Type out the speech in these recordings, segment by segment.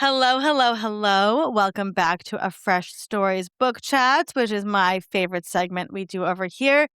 Hello, hello, hello. Welcome back to a Fresh Stories book chat, which is my favorite segment we do over here.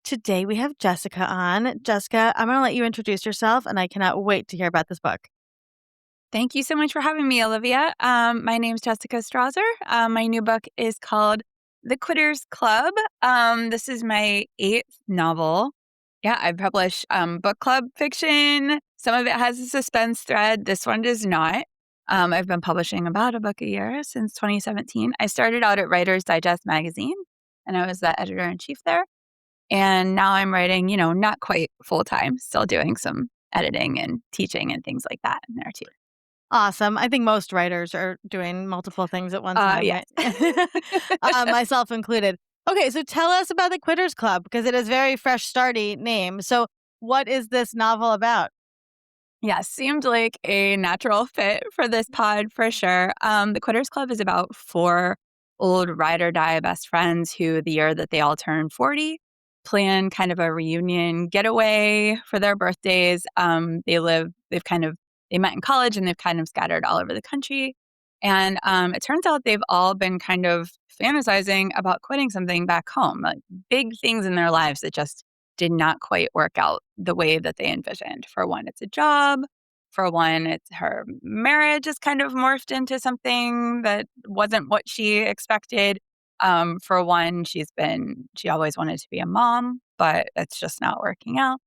Today we have Jessica on. Jessica, I'm going to let you introduce yourself, and I cannot wait to hear about this book. Thank you so much for having me, Olivia. My name's Jessica Strawser. My new book is called The Quitters Club. This is my eighth novel. Yeah, I publish book club fiction. Some of it has a suspense thread. This one does not. I've been publishing about a book a year since 2017. I started out at Writer's Digest magazine, and I was the editor-in-chief there. And now I'm writing, not quite full-time, still doing some editing and teaching and things like that in there too. Awesome. I think most writers are doing multiple things at one time, Yes. right? Myself included. Okay, so tell us about the Quitters Club because it is very fresh, starty name. So, what is this novel about? Yeah, seemed like a natural fit for this pod for sure. The Quitters Club is about four old ride or die best friends who, the year that they all turn 40, plan kind of a reunion getaway for their birthdays. They met in college and they've kind of scattered all over the country. And it turns out they've all been kind of fantasizing about quitting something back home, like big things in their lives that just did not quite work out the way that they envisioned. For one, it's a job. For one, it's her marriage is kind of morphed into something that wasn't what she expected. For one, she always wanted to be a mom, but it's just not working out.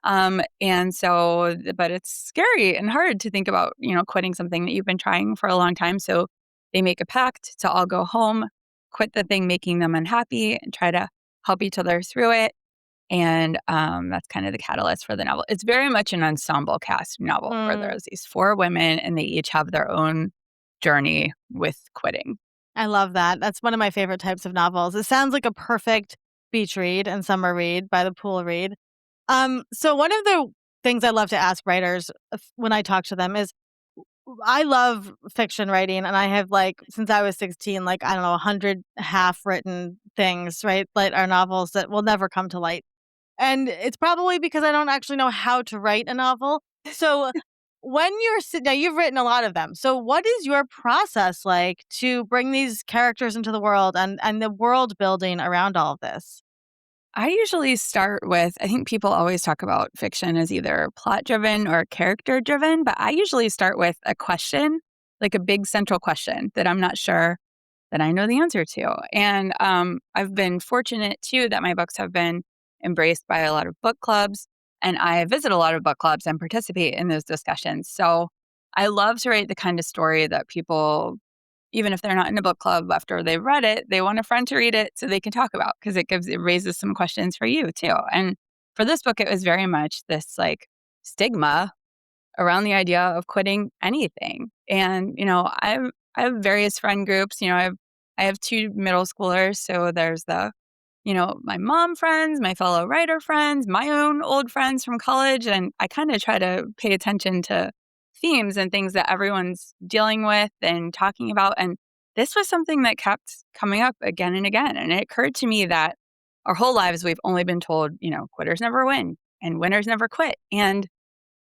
But it's scary and hard to think about, quitting something that you've been trying for a long time. So they make a pact to all go home, quit the thing making them unhappy, and try to help each other through it. And that's kind of the catalyst for the novel. It's very much an ensemble cast novel where Mm, there's these four women and they each have their own journey with quitting. I love that. That's one of my favorite types of novels. It sounds like a perfect beach read and summer read by the pool read. So one of the things I love to ask writers when I talk to them is I love fiction writing and I have since I was 16, I don't know, 100 half written things, right? Like are novels that will never come to light. And it's probably because I don't actually know how to write a novel. So when now you've written a lot of them. So what is your process like to bring these characters into the world and the world building around all of this? I usually start with, I think people always talk about fiction as either plot driven or character driven, but I usually start with a question, like a big central question that I'm not sure that I know the answer to. And I've been fortunate too that my books have been embraced by a lot of book clubs, and I visit a lot of book clubs and participate in those discussions. So I love to write the kind of story that people, even if they're not in a book club after they've read it, they want a friend to read it so they can talk about because it raises some questions for you too. And for this book, it was very much this like stigma around the idea of quitting anything. And, I have various friend groups. I have two middle schoolers. So there's my mom friends, my fellow writer friends, my own old friends from college. And I kind of try to pay attention to themes and things that everyone's dealing with and talking about. And this was something that kept coming up again and again. And it occurred to me that our whole lives, we've only been told, quitters never win and winners never quit. And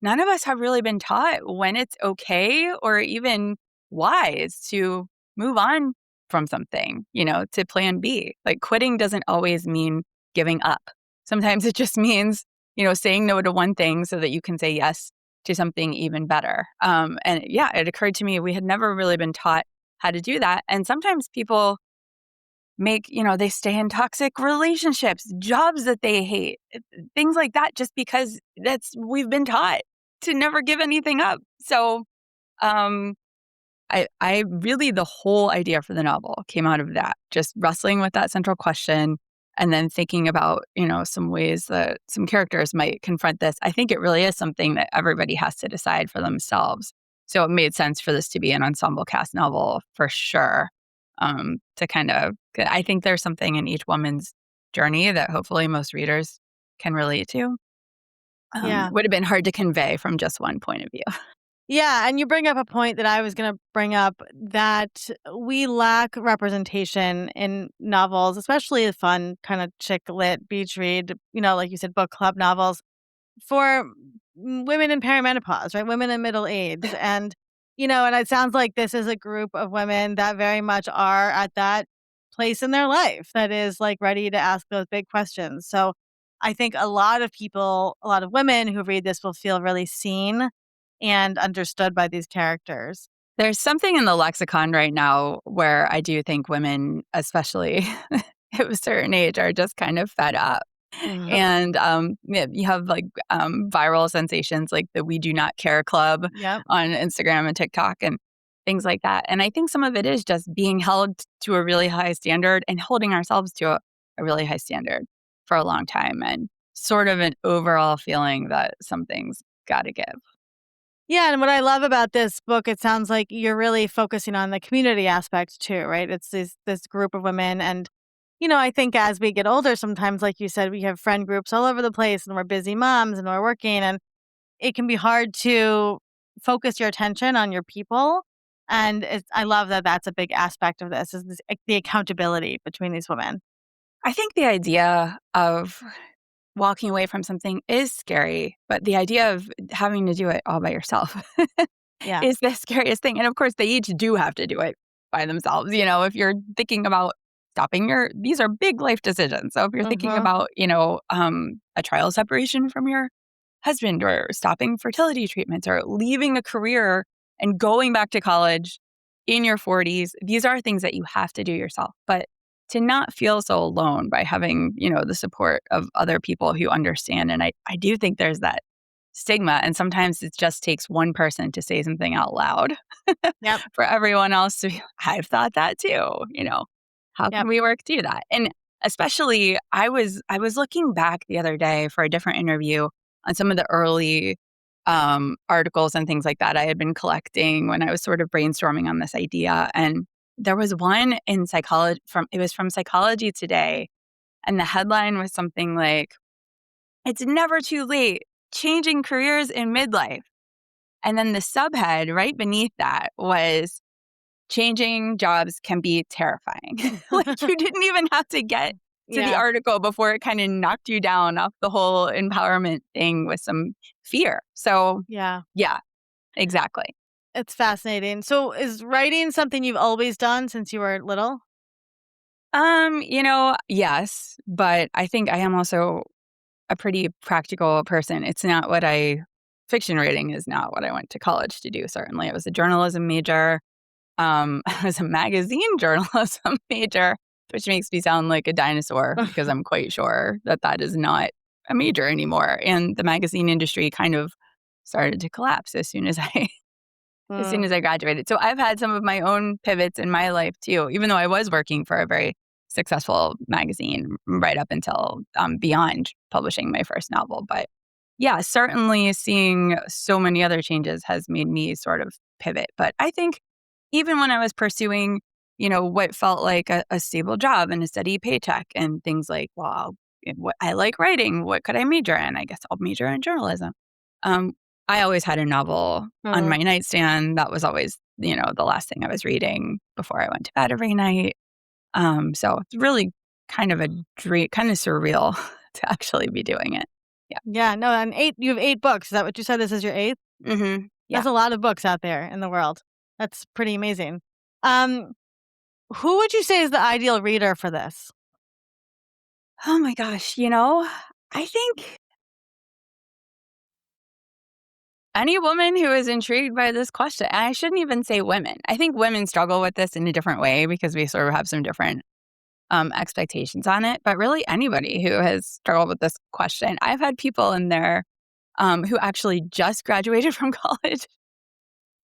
none of us have really been taught when it's okay or even wise to move on from something, to plan B. Like quitting doesn't always mean giving up. Sometimes it just means, saying no to one thing so that you can say yes to something even better. And yeah, it occurred to me we had never really been taught how to do that. And sometimes people they stay in toxic relationships, jobs that they hate, things like that, just because we've been taught to never give anything up. So, um, I really, the whole idea for the novel came out of that, just wrestling with that central question and then thinking about, some ways that some characters might confront this. I think it really is something that everybody has to decide for themselves. So it made sense for this to be an ensemble cast novel for sure. I think there's something in each woman's journey that hopefully most readers can relate to. Yeah. Would have been hard to convey from just one point of view. Yeah, and you bring up a point that I was going to bring up that we lack representation in novels, especially the fun kind of chick lit beach read, like you said, book club novels for women in perimenopause, right? Women in middle age. And And it sounds like this is a group of women that very much are at that place in their life that is like ready to ask those big questions. So I think a lot of people, a lot of women who read this will feel really seen and understood by these characters. There's something in the lexicon right now where I do think women, especially at a certain age, are just kind of fed up. Mhm. And yeah, you have like viral sensations like the We Do Not Care Club Yep. on Instagram and TikTok and things like that. And I think some of it is just being held to a really high standard and holding ourselves to a really high standard for a long time and sort of an overall feeling that something's got to give. Yeah, and what I love about this book, it sounds like you're really focusing on the community aspect too, right? It's this group of women and I think as we get older sometimes like you said we have friend groups all over the place and we're busy moms and we're working and it can be hard to focus your attention on your people and I love that that's a big aspect of this is the accountability between these women. I think the idea of walking away from something is scary, but the idea of having to do it all by yourself Yeah. is the scariest thing. And of course, they each do have to do it by themselves. If you're thinking about these are big life decisions. So if you're thinking Mhm. about, a trial separation from your husband or stopping fertility treatments or leaving a career and going back to college in your 40s, these are things that you have to do yourself. But to not feel so alone by having, the support of other people who understand. And I do think there's that stigma. And sometimes it just takes one person to say something out loud Yep. for everyone else to be, I've thought that too. How can Yep. we work through that? And especially I was looking back the other day for a different interview on some of the early articles and things like that I had been collecting when I was sort of brainstorming on this idea. And there was one in psychology from Psychology Today. And the headline was something like, "It's never too late. Changing careers in midlife." And then the subhead right beneath that was, "Changing jobs can be terrifying." Like, you didn't even have to get to the Yeah. article before it kinda knocked you down off the whole empowerment thing with some fear. So, Yeah. yeah, exactly. It's fascinating. So is writing something you've always done since you were little? Yes, but I think I am also a pretty practical person. Fiction writing is not what I went to college to do, certainly. I was a journalism major. I was a magazine journalism major, which makes me sound like a dinosaur because I'm quite sure that that is not a major anymore. And the magazine industry kind of started to collapse as soon Mm. as I graduated. So I've had some of my own pivots in my life too, even though I was working for a very successful magazine right up until beyond publishing my first novel. But yeah, certainly seeing so many other changes has made me sort of pivot. But I think even when I was pursuing, what felt like a stable job and a steady paycheck and things like, well, what I like writing, what could I major in? I guess I'll major in journalism. Um, I always had a novel on my Mm. nightstand. That was always, the last thing I was reading before I went to bed every night. So it's really kind of a dream, kind of surreal to actually be doing it. Yeah. Yeah, no, and you have 8 books. Is that what you said? This is your 8th? Yeah. That's a lot of books out there in the world. That's pretty amazing. Um, who would you say is the ideal reader for this? Oh my gosh. I think any woman who is intrigued by this question, and I shouldn't even say women. I think women struggle with this in a different way because we sort of have some different expectations on it. But really, anybody who has struggled with this question, I've had people in there who actually just graduated from college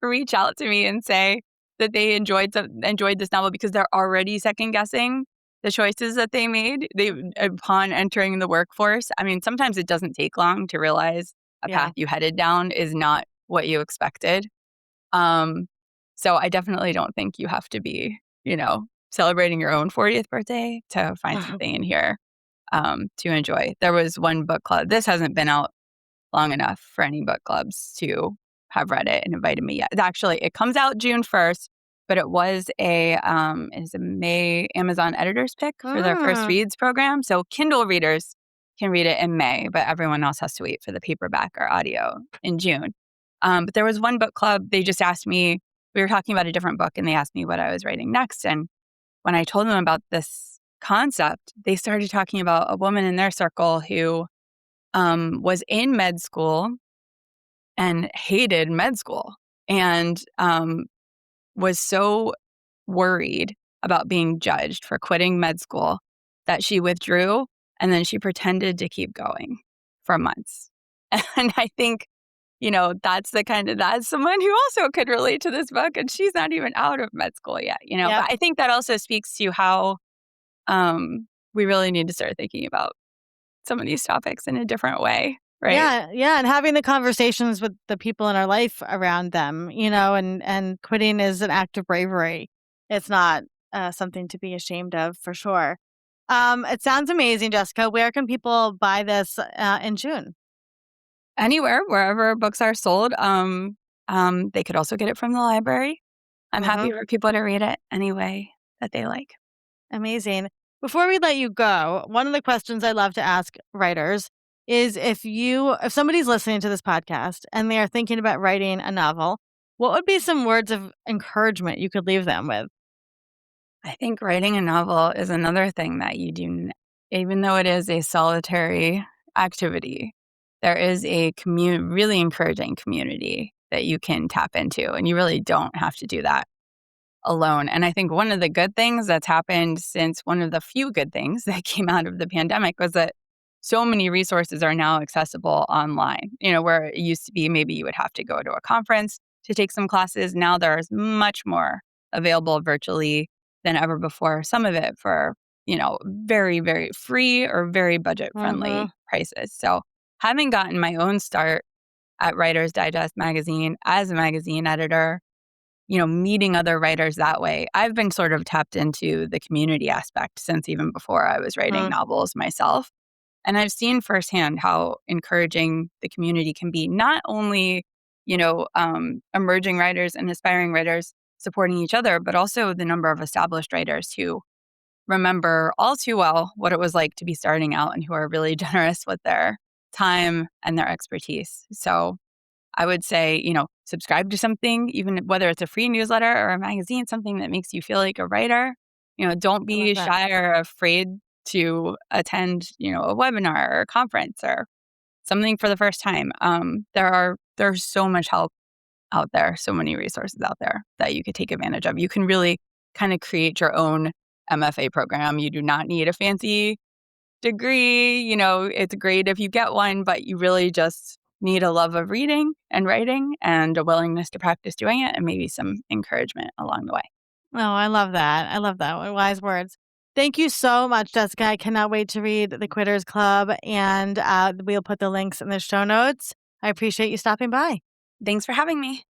reach out to me and say that they enjoyed this novel because they're already second guessing the choices that they made upon entering the workforce. I mean, sometimes it doesn't take long to realize a Yeah. path you headed down is not what you expected. Um, so I definitely don't think you have to be, celebrating your own 40th birthday to find something in here to enjoy. There was one book club. This hasn't been out long enough for any book clubs to have read it and invited me yet. It comes out June 1st, but it is a May Amazon editors pick for their first Mm. reads program. So Kindle readers can read it in May, but everyone else has to wait for the paperback or audio in June. But there was one book club, they just asked me, we were talking about a different book, and they asked me what I was writing next. And when I told them about this concept, they started talking about a woman in their circle who was in med school and hated med school and was so worried about being judged for quitting med school that she withdrew and then she pretended to keep going for months. And I think, that's that's someone who also could relate to this book, and she's not even out of med school yet. Yep. But I think that also speaks to how we really need to start thinking about some of these topics in a different way, right? Yeah, yeah, and having the conversations with the people in our life around them, and quitting is an act of bravery. It's not something to be ashamed of, for sure. It sounds amazing, Jessica. Where can people buy this in June? Anywhere, wherever books are sold. They could also get it from the library. I'm Hmm. happy for people to read it any way that they like. Amazing. Before we let you go, one of the questions I love to ask writers is if somebody's listening to this podcast and they are thinking about writing a novel, what would be some words of encouragement you could leave them with? I think writing a novel is another thing that you do, even though it is a solitary activity, there is a really encouraging community that you can tap into, and you really don't have to do that alone. And I think one of the good things that's happened since one of the few good things that came out of the pandemic was that so many resources are now accessible online, where it used to be maybe you would have to go to a conference to take some classes. Now there's much more available virtually than ever before, some of it for, very, very free or very budget Hmm. friendly prices. So having gotten my own start at Writer's Digest magazine as a magazine editor, meeting other writers that way. I've been sort of tapped into the community aspect since even before I was writing novels myself. And I've seen firsthand how encouraging the community can be, not only, emerging writers and aspiring writers supporting each other, but also the number of established writers who remember all too well what it was like to be starting out and who are really generous with their time and their expertise. So I would say, subscribe to something, even whether it's a free newsletter or a magazine, something that makes you feel like a writer. Don't I love be that. shy or afraid to attend, a webinar or a conference or something for the first time. There's so much help out there, so many resources out there that you could take advantage of. You can really kind of create your own MFA program. You do not need a fancy degree. It's great if you get one, but you really just need a love of reading and writing and a willingness to practice doing it and maybe some encouragement along the way. Oh, I love that. I love that. Wise words. Thank you so much, Jessica. I cannot wait to read The Quitters Club, and we'll put the links in the show notes. I appreciate you stopping by. Thanks for having me.